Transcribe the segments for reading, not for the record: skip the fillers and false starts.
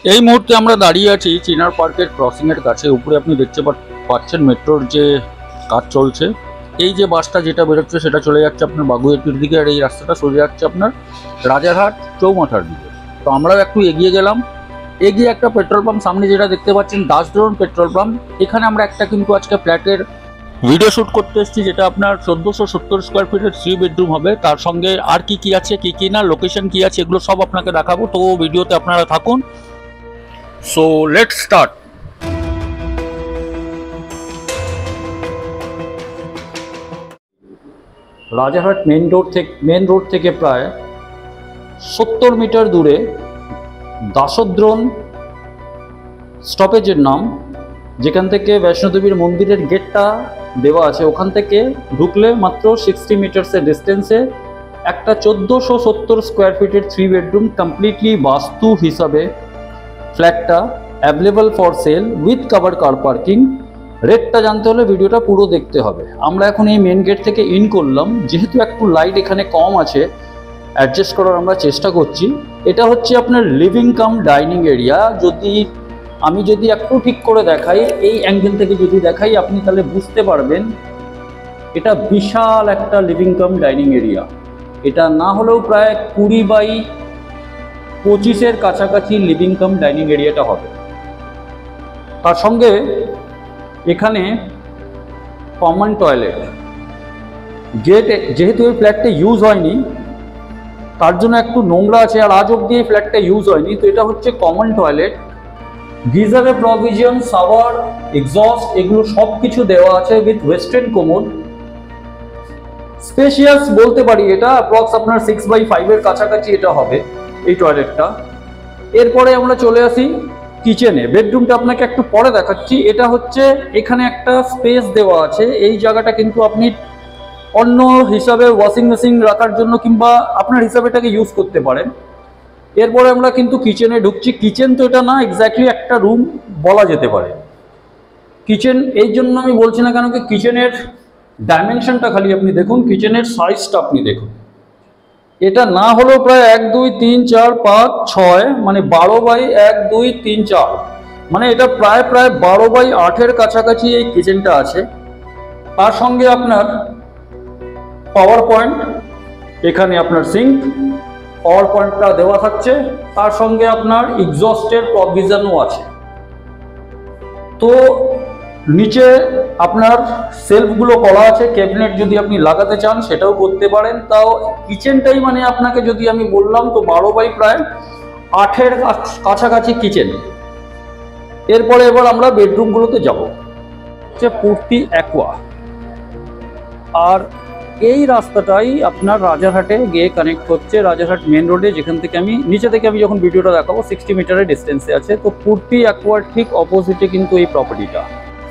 এই মুহূর্তে আমরা দাঁড়িয়ে আছি চিনার পার্কের ক্রসিং এর কাছে। উপরে আপনি দেখতে পাচ্ছেন মেট্রোর যে কাজ চলছে। এই যে বাসটা যেটা বেরোচ্ছে সেটা চলে যাচ্ছে আপনার বাগুইয়াটির দিকে, আর এই রাস্তাটা সোজা যাচ্ছে আপনার রাজারহাট চৌমাথার দিকে। তো আমরাও একটু এগিয়ে গেলাম। এগিয়ে একটা পেট্রোল পাম্প সামনে যেটা দেখতে পাচ্ছেন দাসড্রোন পেট্রোল পাম্প, এখানে আমরা একটা কিন্তু আজকে ফ্ল্যাটের ভিডিও শ্যুট করতে এসেছি, যেটা আপনার 1470 স্কোয়ার ফিটের 3 বেডরুম হবে। তার সঙ্গে আর কি আছে, কি না, লোকেশন কি আছে, এগুলো সব আপনাকে দেখাবো। তো ভিডিওতে আপনারা থাকুন। So let's start. Rajarhat main road থেকে প্রায় 70 মিটার দূরে দাসদ্রোণ স্টপেজের নাম, যেখান থেকে বৈষ্ণোদেবীর মন্দিরের গেটটা দেওয়া আছে, ওখান থেকে ঢুকলে মাত্র 60 মিটার্সের ডিস্টেন্সে একটা 1470 স্কোয়ার ফিটের 3 বেডরুম কমপ্লিটলি বাস্তু হিসাবে ফ্ল্যাটটা available for sale with cover car parking. রেটটা জানতে হলে ভিডিওটা পুরো দেখতে হবে। আমরা এখন এই মেন গেট থেকে ইন করলাম। যেহেতু একটু লাইট এখানে কম আছে, অ্যাডজাস্ট করার আমরা চেষ্টা করছি। এটা হচ্ছে আপনার লিভিং কাম ডাইনিং এরিয়া। আমি যদি একটু ঠিক করে দেখাই, এই অ্যাঙ্গেল থেকে যদি দেখাই, আপনি তাহলে বুঝতে পারবেন এটা বিশাল একটা লিভিং কাম ডাইনিং এরিয়া। এটা না হলেও প্রায় 20/25 কাছাকাছি লিভিং কাম ডাইনিং এরিয়াটা হবে। তার সঙ্গে এখানে কমন টয়লেট, যেহেতু এই ফ্ল্যাটটা ইউজ হয়নি তার জন্য একটু নোংরা আছে, আর আজ অব্দি এই ফ্ল্যাটটা ইউজ হয়নি। তো এটা হচ্ছে কমন টয়লেট, গিজারের প্রভিশন, শাওয়ার, এক্সস্ট, এগুলো সব কিছু দেওয়া আছে উইথ ওয়েস্টার্ন কোমোড। স্পেশিয়াস বলতে পারি, এটা অ্যাপ্রক্স আপনার 6/5 এর কাছাকাছি এটা হবে এই টয়লেটটা। এরপরে আমরা চলে আসি কিচেনে। বেডরুমটা আপনাকে একটু পরে দেখাচ্ছি। এটা হচ্ছে এখানে একটা স্পেস দেওয়া আছে। এই জায়গাটা কিন্তু আপনি অন্য হিসাবে ওয়াশিং মেশিন রাখার জন্য কিংবা আপনার হিসাবে এটাকে ইউজ করতে পারেন। এরপরে আমরা কিন্তু কিচেনে ঢুকছি। কিচেন তো এটা না, এক্স্যাক্টলি একটা রুম বলা যেতে পারে। কিচেন এই জন্য আমি বলছি না কেন কি, কিচেনের ডাইমেনশনটা খালি আপনি দেখুন, কিচেনের সাইজটা আপনি দেখুন। এটা না হলেও প্রায় 1 2 3 4 5 6 মানে 12/1 2 3 4, মানে এটা প্রায় 12/8 এর কাছাকাছি এই কিচেনটা আছে। তার সঙ্গে আপনার পাওয়ার পয়েন্ট, এখানে আপনার সিঙ্ক, পাওয়ার পয়েন্টটা দেওয়া থাকছে। তার সঙ্গে আপনার এক্সস্টের প্রভিশনও আছে। তো নিচে আপনার সেলফগুলো করা আছে, ক্যাবিনেট যদি আপনি লাগাতে চান সেটাও করতে পারেন। তাও কিচেনটাই মানে আপনাকে যদি আমি বললাম তো 12/8 এর কাছাকাছি কিচেন। এরপরে এবার আমরা বেডরুমগুলোতে যাব। হচ্ছে পূর্তি অ্যাকোয়া, আর এই রাস্তাটাই আপনার রাজারহাটে গিয়ে কানেক্ট হচ্ছে রাজারহাট মেন রোডে, যেখান থেকে আমি নিচে থেকে আমি যখন ভিডিওটা দেখাবো 60 মিটারের ডিস্টেন্সে আছে। তো পূর্তি অ্যাকোয়ার ঠিক অপোজিটে কিন্তু এই প্রপার্টিটা।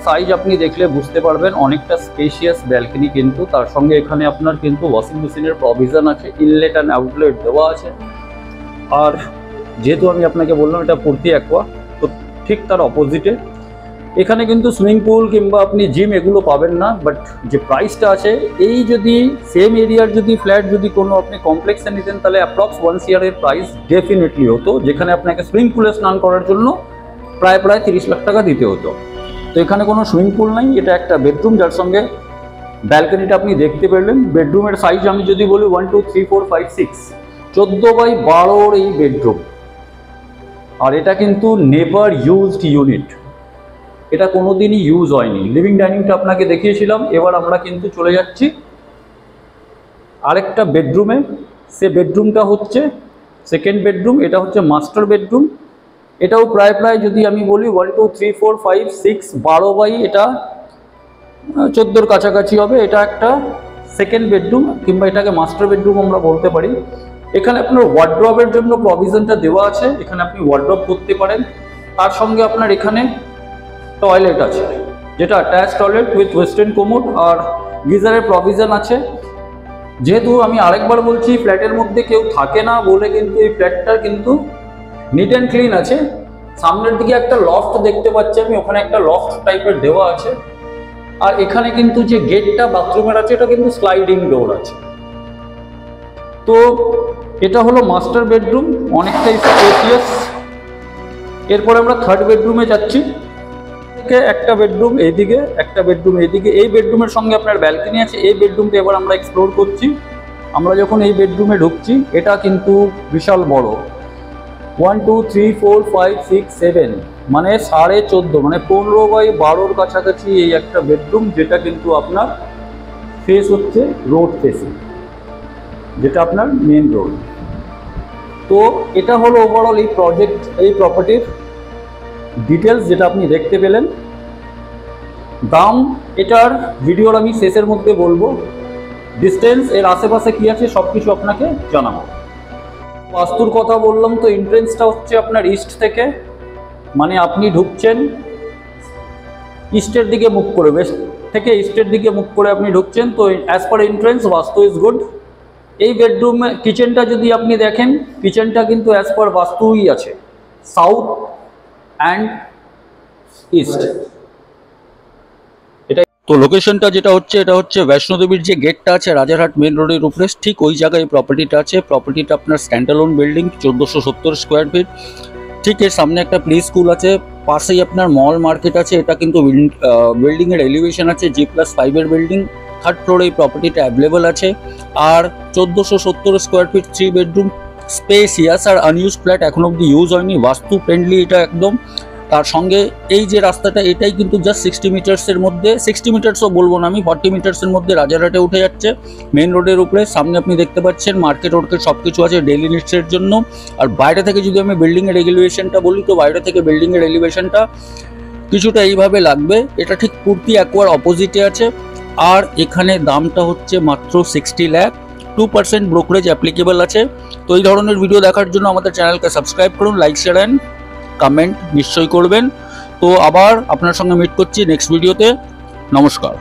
সাইজ আপনি দেখলে বুঝতে পারবেন, অনেকটা স্পেশিয়াস ব্যালকনি কিন্তু। তার সঙ্গে এখানে আপনার কিন্তু ওয়াশিং মেশিনের প্রভিশন আছে, ইনলেট অ্যান্ড আউটলেট দেওয়া আছে। আর যেহেতু আমি আপনাকে বললাম এটা পূর্তি অ্যাকোয়া, তো ঠিক তার অপোজিটে এখানে কিন্তু সুইমিং পুল কিংবা আপনি জিম এগুলো পাবেন না। বাট যে প্রাইসটা আছে, এই যদি সেম এরিয়ার যদি ফ্ল্যাট যদি কোনো আপনি কমপ্লেক্সে নিতেন, তাহলে অ্যাপ্রক্স 1 CR এর প্রাইস ডেফিনেটলি হতো, যেখানে আপনাকে সুইমিং পুলে স্নান করার জন্য প্রায় 30 লাখ টাকা দিতে হতো। তো এখানে কোনো সুইমিং পুল নাই, এটা একটা বেডরুম, যার সঙ্গে ব্যালকনিটা আপনি দেখতে পেলেন। বেডরুমের সাইজ আমি যদি বলি 1 2 3 4 5 6, 14/12 এই বেডরুম। আর এটা কিন্তু নেভার ইউজড ইউনিট, এটা কোনোদিনই ইউজ হয়নি। লিভিং ডাইনিংটা আপনাকে দেখিয়েছিলাম। এবার আমরা কিন্তু চলে যাচ্ছি আরেকটা বেডরুমে। সে বেডরুমটা হচ্ছে সেকেন্ড বেডরুম, এটা হচ্ছে মাস্টার বেডরুম। এটাও প্রায় যদি আমি বলি 1 2 3 4 5 6 12/14 কাছাকাছি হবে। এটা একটা সেকেন্ড বেডরুম কিংবা এটাকে মাস্টার বেডরুম আমরা বলতে পারি। এখানে আপনার ওয়ার্ড্রবের জন্য প্রভিশনটা দেওয়া আছে, এখানে আপনি ওয়ার্ড্রব করতে পারেন। তার সঙ্গে আপনার এখানে টয়লেট আছে, যেটা attach toilet with western commode, আর গিজারের প্রভিশন আছে। যেহেতু আমি আরেকবার বলছি, ফ্ল্যাটের মধ্যে কেউ থাকে না বলে কিন্তু এই ফ্ল্যাটটা কিন্তু নিট অ্যান্ড ক্লিন আছে। সামনের দিকে একটা লফট দেখতে পাচ্ছি আমি, ওখানে একটা লফট টাইপের দেওয়া আছে। আর এখানে কিন্তু যে গেটটা বাথরুমের আছে, এটা কিন্তু স্লাইডিং ডোর আছে। তো এটা হলো মাস্টার বেডরুম, অনেকটাই স্পেসিয়াস। এরপরে আমরা থার্ড বেডরুমে যাচ্ছি। একটা বেডরুম এইদিকে, একটা বেডরুম এইদিকে। এই বেডরুমের সঙ্গে আপনার ব্যালকনি আছে। এই বেডরুমটা এবার আমরা এক্সপ্লোর করছি। আমরা যখন এই বেডরুমে ঢুকছি, এটা কিন্তু বিশাল বড়, 1 2 3 4 5 6 7 মানে 14.5 মানে 15x12 কাছাকাছি এই একটা বেডরুম, যেটা কিন্তু আপনার ফেস হচ্ছে রোড ফেসিং, যেটা আপনার মেন রোড। তো এটা হলো ওভারঅল এই প্রপার্টির ডিটেলস যেটা আপনি দেখতে পেলেন। দাম এটার ভিডিওর আমি শেষের মধ্যে বলবো। ডিস্টেন্স, এর আশেপাশে কি আছে সব কিছু আপনাকে জানাবো। বাস্তুর কথা বললাম, তো এন্ট্রেন্সটা হচ্ছে আপনার ইস্ট থেকে, মানে আপনি ঢুকছেন ইস্টের দিকে মুখ করে, ওয়েস্ট থেকে ইস্টের দিকে মুখ করে আপনি ঢুকছেন। তো অ্যাজ পার এন্ট্রেন্স বাস্তু ইজ গুড। এই বেডরুমে কিচেনটা যদি আপনি দেখেন, কিচেনটা কিন্তু অ্যাজ পার বাস্তুই আছে, সাউথ অ্যান্ড ইস্ট। তো লোকেশনটা যেটা হচ্ছে, এটা হচ্ছে বৈষ্ণোদেবীর যে গেটটা আছে রাজারহাট মেন রোডের উপরে, ঠিক ওই জায়গায় প্রপার্টিটা আছে। প্রপার্টিটা আপনার স্ট্যান্ডঅ্যালোন বিল্ডিং, 1470 স্কোয়ার ফিট। ঠিক এর সামনে একটা প্লে স্কুল আছে, পাশেই আপনার মল মার্কেট আছে। এটা কিন্তু বিল্ডিংয়ের এলিভেশন আছে G+5 বিল্ডিং। থার্ড ফ্লোরে এই প্রপার্টিটা অ্যাভেলেবল আছে। আর 1470 স্কোয়ার ফিট, 3 বেডরুম, স্পেসিয়াস আর আনইউজ ফ্ল্যাট, এখন অব্দি ইউজ হয়নি, বাস্তু ফ্রেন্ডলি এটা একদম। তার সঙ্গে এই যে রাস্তাটা, এটাই কিন্তু জাস্ট 60 মিটার্সের মধ্যে, 60 মিটার্সও বলবো না আমি, 40 মিটার্সের মধ্যে রাজারহাটে উঠে যাচ্ছে মেন রোডের উপরে। সামনে আপনি দেখতে পাচ্ছেন মার্কেট ওয়ার্কেট সব কিছু আছে ডেইলি নিডসের জন্য। আর বাইরে থেকে যদি আমি বিল্ডিংয়ের এলিভেশনটা বলি, তো বাইরে থেকে বিল্ডিংয়ের এলিভেশনটা কিছুটা এইভাবে লাগবে। এটা ঠিক পূর্তি অ্যাকোয়ার অপোজিটে আছে। আর এখানে দামটা হচ্ছে মাত্র 60 লাখ, 2% ব্রোকারেজ অ্যাপ্লিকেবল আছে। তো এই ধরনের ভিডিও দেখার জন্য আমাদের চ্যানেলকে সাবস্ক্রাইব করুন, লাইক শেয়ার অ্যান্ড কমেন্ট নিশ্চয়ই করবেন। তো আবার আপনার সঙ্গে মিট করছি নেক্সট ভিডিওতে। নমস্কার।